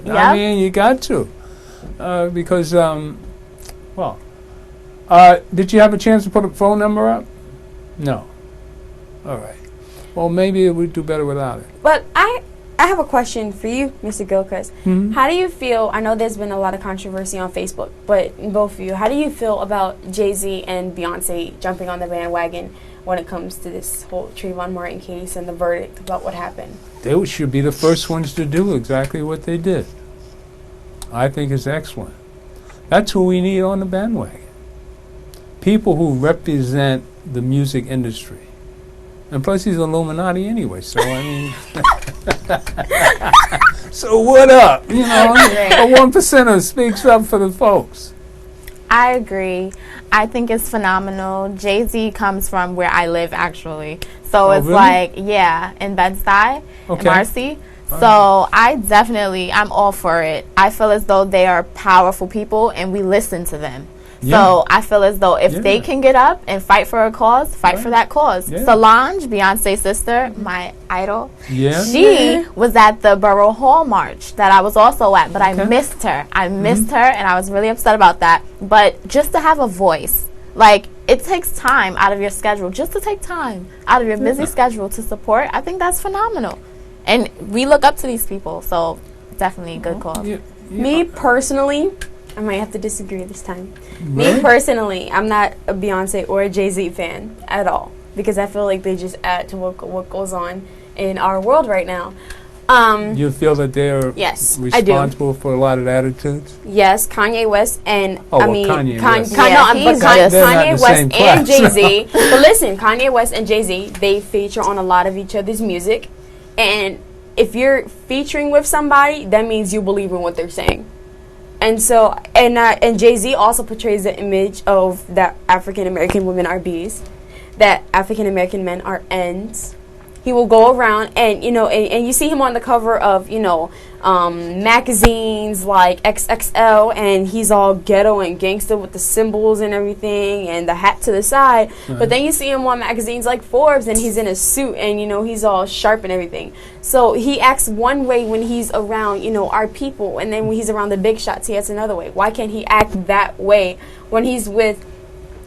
Yep. I mean, you got to. Because, did you have a chance to put a phone number up? No. All right. Well, maybe we'd do better without it. But I have a question for you, Mr. Gilchrist. How do you feel, I know there's been a lot of controversy on Facebook, but both of you, how do you feel about Jay-Z and Beyonce jumping on the bandwagon when it comes to this whole Trayvon Martin case and the verdict about what happened? They should be the first ones to do exactly what they did. I think it's excellent. That's who we need on the bandwagon. People who represent the music industry. And plus he's Illuminati anyway, so I mean... So what up? A 1%er speaks up for the folks. I agree. I think it's phenomenal. Jay-Z comes from where I live, actually. So it's really? like, in Bed-Stuy, in Marcy. So I'm all for it. I feel as though they are powerful people and we listen to them. So I feel as though if they can get up and fight for a cause, fight for that cause. Solange, Beyonce's sister, my idol, she was at the Borough Hall March that I was also at, but I missed her. And I was really upset about that. But just to have a voice, like, it takes time out of your schedule, just to take time out of your busy schedule to support, I think that's phenomenal. And we look up to these people, so definitely a good cause. Me personally, I might have to disagree this time. Really? Me personally, I'm not a Beyonce or a Jay-Z fan at all because I feel like they just add to what goes on in our world right now. You feel that they're yes, I do. responsible for a lot of attitudes? Yes, Kanye West and Kanye West. Kanye West and Jay-Z. But listen, Kanye West and Jay-Z, they feature on a lot of each other's music, and if you're featuring with somebody, that means you believe in what they're saying. And so, and Jay-Z also portrays the image of that African American women are B's, that African American men are N's. He will go around and, you know, and you see him on the cover of, you know, magazines like XXL, and he's all ghetto and gangster with the symbols and everything and the hat to the side. Mm-hmm. But then you see him on magazines like Forbes, and he's in a suit and, you know, he's all sharp and everything. So he acts one way when he's around, you know, our people, and then when he's around the big shots, he acts another way. Why can't he act that way when he's with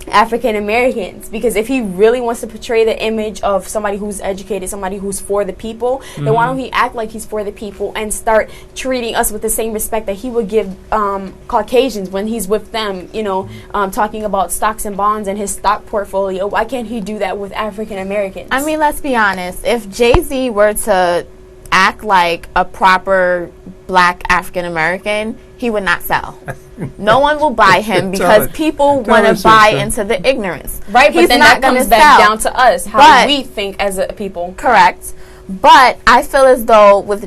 African Americans? Because if he really wants to portray the image of somebody who's educated, somebody who's for the people, then why don't he act like he's for the people and start treating us with the same respect that he would give Caucasians when he's with them, you know, talking about stocks and bonds and his stock portfolio. Why can't he do that with African Americans? I mean, let's be honest. If Jay-Z were to act like a proper black African American, he would not sell. No one will buy him because people want to buy into the ignorance. Right, but he's then not that comes back down to us, how we think as a people. Correct. But I feel as though with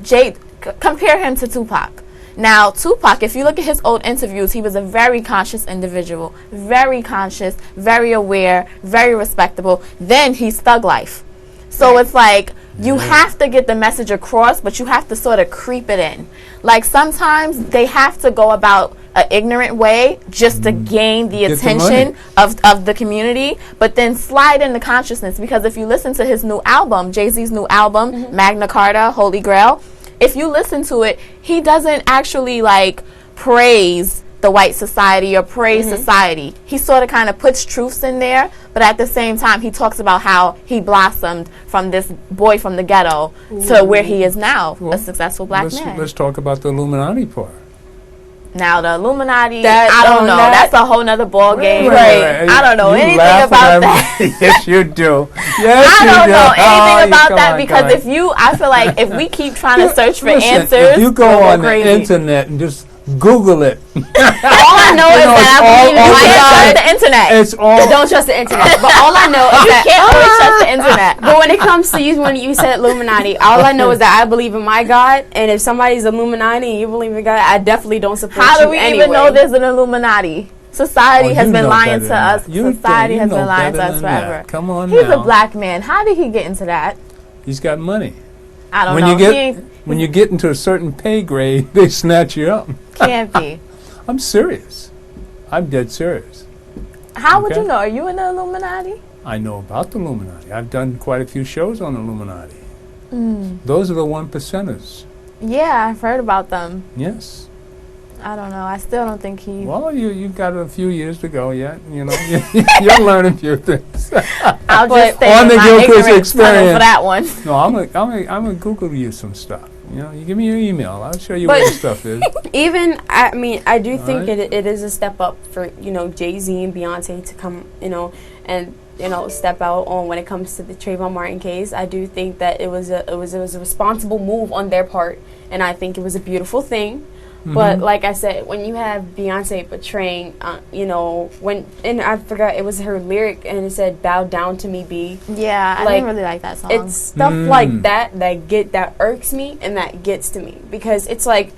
compare him to Tupac. Now, Tupac, if you look at his old interviews, he was a very conscious individual, very conscious, very aware, very respectable. Then he's thug life. So it's like, you have to get the message across, but you have to sort of creep it in. Like, sometimes they have to go about an ignorant way just to gain the attention of the community, but then slide in the consciousness. Because if you listen to his new album, Jay-Z's new album, Magna Carta, Holy Grail, if you listen to it, he doesn't actually, like, praise the white society or praise society. He sort of kind of puts truths in there, but at the same time he talks about how he blossomed from this boy from the ghetto to where he is now, a successful black man. Let's talk about the Illuminati part. Now the Illuminati, I don't know. That's a whole nother ball game. I don't know anything about that. Yes, you do. Yes, I don't know anything about that because I feel like if we keep trying to search for answers, if you go on the internet and just Google it. All I know is that I believe the internet. It's all. Don't trust the internet. But all I know is that you can't always trust the internet. But when it comes to you, when you said Illuminati, all I know is that I believe in my God, and if somebody's Illuminati and you believe in God, I definitely don't support you. How do we even know there's an Illuminati? Society has been lying to us. Society has been lying to us forever. Come on, he's a black man. How did he get into that? He's got money. I don't know. When you get into a certain pay grade, they snatch you up. Can't be. I'm serious. I'm dead serious. How would you know? Are you in the Illuminati? I know about the Illuminati. I've done quite a few shows on the Illuminati. Those are the 1%ers. Yeah, I've heard about them. Yes. I don't know. I still don't think he... Well, you've got a few years to go yet. You know, you'll learn a few things. I'll just stay on the Gilchrist Experience for that one. No, I'm gonna Google you some stuff. You know, you give me your email. I'll show you where the stuff is. Even, I mean, I do think it is a step up for, you know, Jay-Z and Beyonce to come, you know, and, you know, step out on when it comes to the Trayvon Martin case. I do think that it was a responsible move on their part, and I think it was a beautiful thing. But like I said, when you have Beyonce portraying, you know, and I forgot, it was her lyric, and it said, "Bow down to me, B." Yeah, I didn't really like that song. It's stuff like that irks me and that gets to me, because it's like,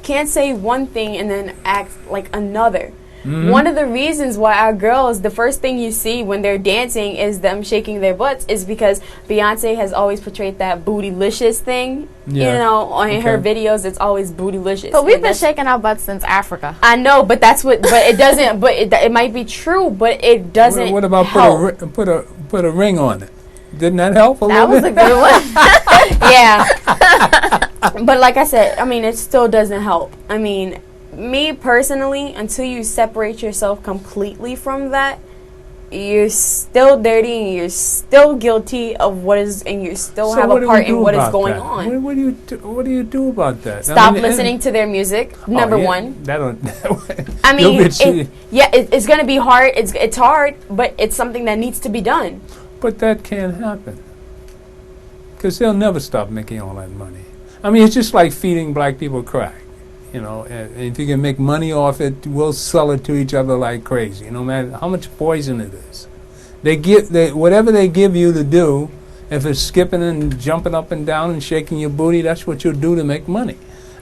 can't say one thing and then act like another. One of the reasons why our girls, the first thing you see when they're dancing is them shaking their butts, is because Beyonce has always portrayed that bootylicious thing. Yeah. You know, on her videos, it's always bootylicious. But we've been shaking our butts since Africa. I know, but that's what. But it doesn't. But it might be true, but it doesn't. What about help. put a ring on it? Didn't that help a little bit? That was a good one. Yeah. But like I said, I mean, it still doesn't help. I mean, me personally, until you separate yourself completely from that, you're still dirty and you're still guilty of what is, and you still have a part in what is going on. What do you do about that? Stop listening to their music. Number one. I mean, it's going to be hard. It's hard, but it's something that needs to be done. But that can't happen, because they'll never stop making all that money. I mean, it's just like feeding black people crack. You know, and if you can make money off it, we'll sell it to each other like crazy, no matter how much poison it is. Whatever they give you to do, if it's skipping and jumping up and down and shaking your booty, that's what you'll do to make money.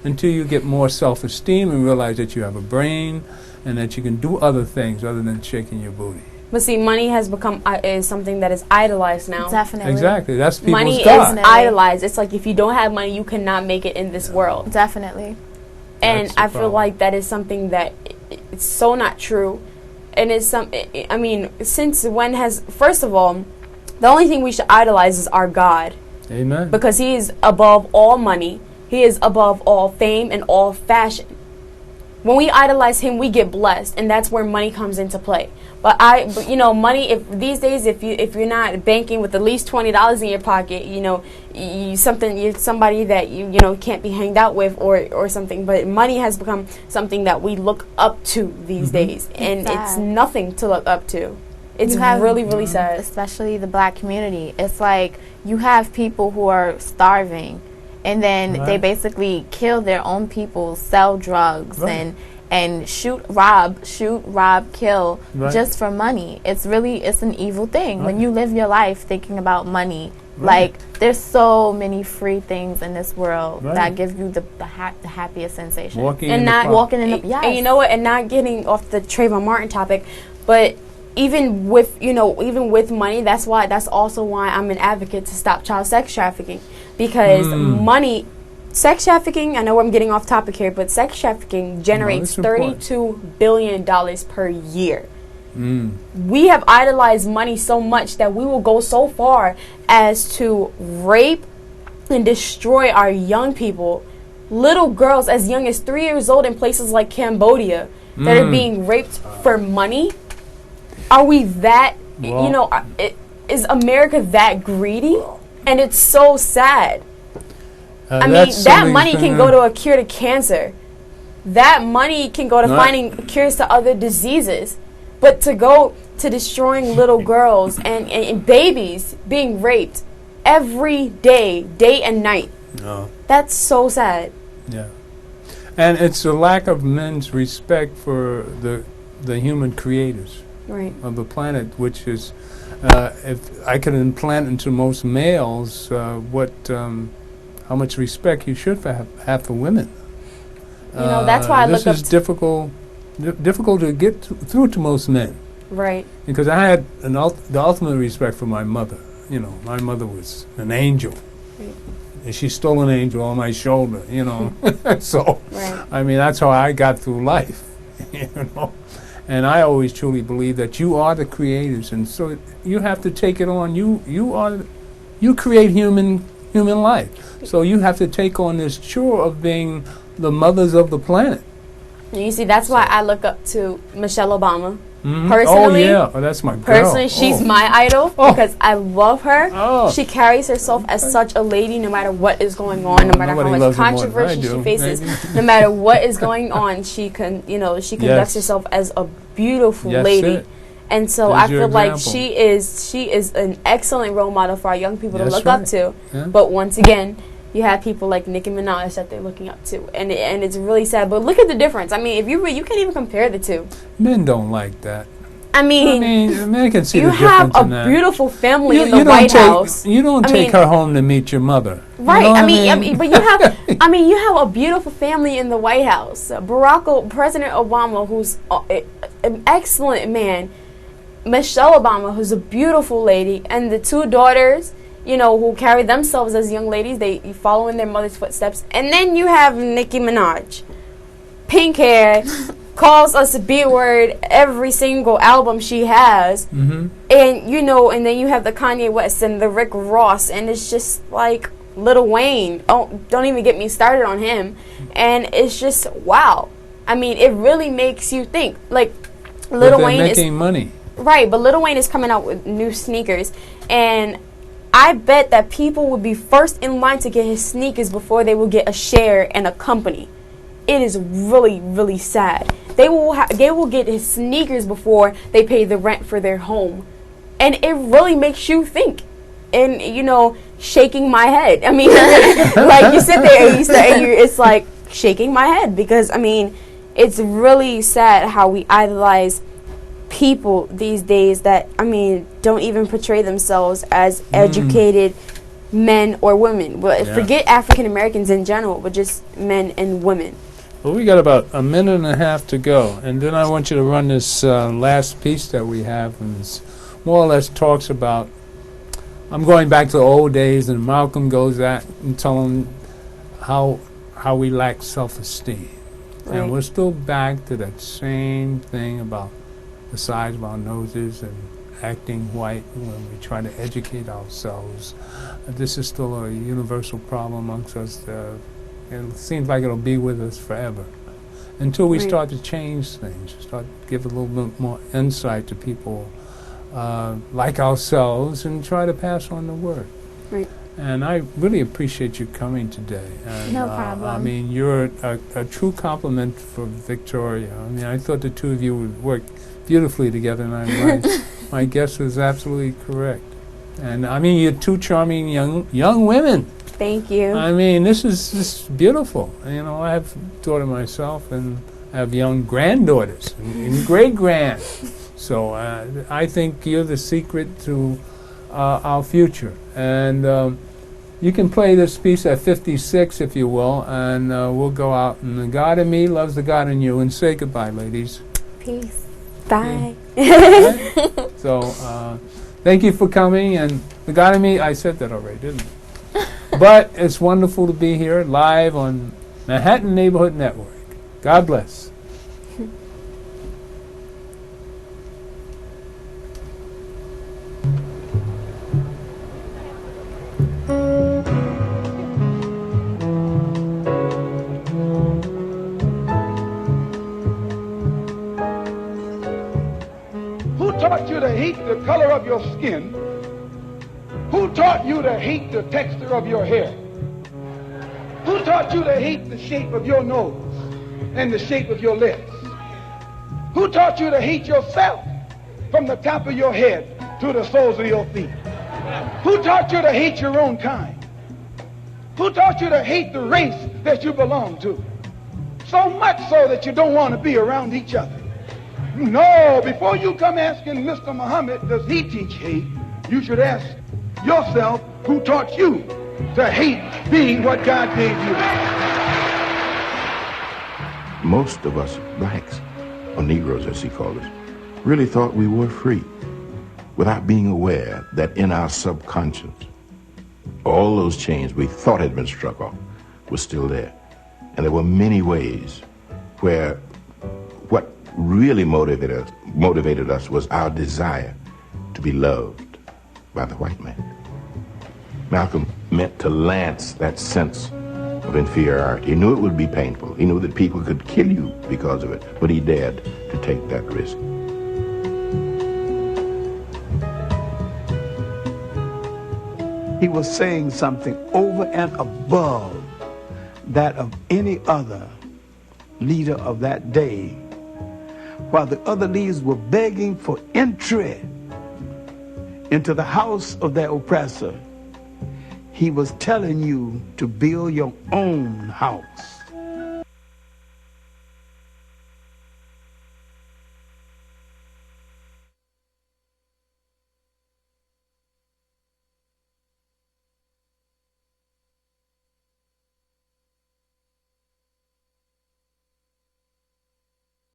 Until you get more self-esteem and realize that you have a brain and that you can do other things other than shaking your booty. But see, money has become is something that is idolized now. Definitely. Exactly. That's people's money God. is idolized. It's like if you don't have money, you cannot make it in this world. Definitely. And I feel like that is something that it's so not true. And it's I mean, since when has, first of all, the only thing we should idolize is our God. Amen. Because He is above all money. He is above all fame and all fashion. When we idolize Him, we get blessed, and that's where money comes into play. But you know, money. If these days, if you're not banking with at least $20 in your pocket, you know, you're somebody that you know can't be hanged out with or something. But money has become something that we look up to these days, and it's nothing to look up to. It's really, really sad. Especially the black community. It's like you have people who are starving, and then they basically kill their own people, sell drugs, and shoot, rob, kill, just for money. It's an evil thing. When you live your life thinking about money, like there's so many free things in this world that give you the happiest sensation. Walking in the and you know what? And not getting off the Trayvon Martin topic, but even with money, that's also why I'm an advocate to stop child sex trafficking, because money. Sex trafficking, I know I'm getting off topic here, but sex trafficking generates $32 billion per year. We have idolized money so much that we will go so far as to rape and destroy our young people, little girls as young as 3 years old in places like Cambodia that are being raped for money. Are we that, is America that greedy? And it's so sad. I mean, that money can go to a cure to cancer. That money can go to finding cures to other diseases. But to go to destroying little girls and babies being raped every day, day and night. That's so sad. Yeah. And it's a lack of men's respect for the human creators of the planet, which is, if I could implant into most males how much respect you should have for women. That's why I look up. This is difficult to get through to most men. Right. Because I had the ultimate respect for my mother. You know, my mother was an angel. Right. And she stole an angel on my shoulder, you know. So, I mean, that's how I got through life, you know. And I always truly believe that you are the creators, and so you have to take it on. You create human life. So you have to take on this chore of being the mothers of the planet. And you see, that's why I look up to Michelle Obama. Personally, that's my girl. Personally, she's my idol because I love her. She carries herself as such a lady, no matter what is going on, no matter how much controversy she faces, no matter what is going on. She conducts herself as a beautiful lady. And so I feel like she is an excellent role model for our young people to look up to. Yeah. But once again, you have people like Nicki Minaj that they're looking up to, and it's really sad. But look at the difference. I mean, if you can't even compare the two. Men don't like that. I mean men can see you the difference have in that. A beautiful family in the White House. You don't take her home to meet your mother. Right. You know but you have you have a beautiful family in the White House. President Obama, who's an excellent man. Michelle Obama, who's a beautiful lady, and the two daughters, who carry themselves as young ladies, they follow in their mother's footsteps. And then you have Nicki Minaj, pink hair, calls us a B-word every single album she has, and and then you have the Kanye West and the Rick Ross, and it's just like Lil Wayne. Don't even get me started on him. And it's just wow. I mean, it really makes you think. Like Lil Wayne is making money. Right, but Lil Wayne is coming out with new sneakers, and I bet that people would be first in line to get his sneakers before they will get a share in a company. It is really, really sad. They will get his sneakers before they pay the rent for their home, and it really makes you think. And shaking my head. I mean, like you sit there and it's like shaking my head because, I mean, it's really sad how we idolize people these days that, I mean, don't even portray themselves as educated men or women. But forget African Americans in general, but just men and women. Well, we got about a minute and a half to go, and then I want you to run this last piece that we have, and it's more or less talks about, I'm going back to the old days, and Malcolm goes at and telling how we lack self-esteem. Right. And we're still back to that same thing about the size of our noses and acting white when we try to educate ourselves. This is still a universal problem amongst us. It seems like it'll be with us forever until we start to change things, start to give a little bit more insight to people like ourselves and try to pass on the word. Right. And I really appreciate you coming today. And, no problem. I mean, you're a true compliment for Victoria. I mean, I thought the two of you would work beautifully together, and my guess was absolutely correct. And I mean, you're two charming young women. Thank you. I mean, this is beautiful. You know, I have a daughter myself, and I have young granddaughters and great-grand. So I think you're the secret to our future. And you can play this piece at 56, if you will, and we'll go out. And the God in me loves the God in you. And say goodbye, ladies. Peace. Bye. Right? So thank you for coming. And the God in me, I said that already, didn't I? But it's wonderful to be here live on Manhattan Neighborhood Network. God bless. Who taught you to hate the color of your skin? Who taught you to hate the texture of your hair? Who taught you to hate the shape of your nose and the shape of your lips? Who taught you to hate yourself from the top of your head to the soles of your feet? Who taught you to hate your own kind? Who taught you to hate the race that you belong to? So much so that you don't want to be around each other. No, before you come asking Mr. Muhammad, does he teach hate? You should ask yourself, who taught you to hate being what God gave you? Most of us blacks, or Negroes as he called us, really thought we were free without being aware that in our subconscious, all those chains we thought had been struck off were still there. And there were many ways where what really motivated us was our desire to be loved by the white man. Malcolm meant to lance that sense of inferiority. He knew it would be painful. He knew that people could kill you because of it, but he dared to take that risk. He was saying something over and above that of any other leader of that day. While the other leaders were begging for entry into the house of their oppressor, he was telling you to build your own house.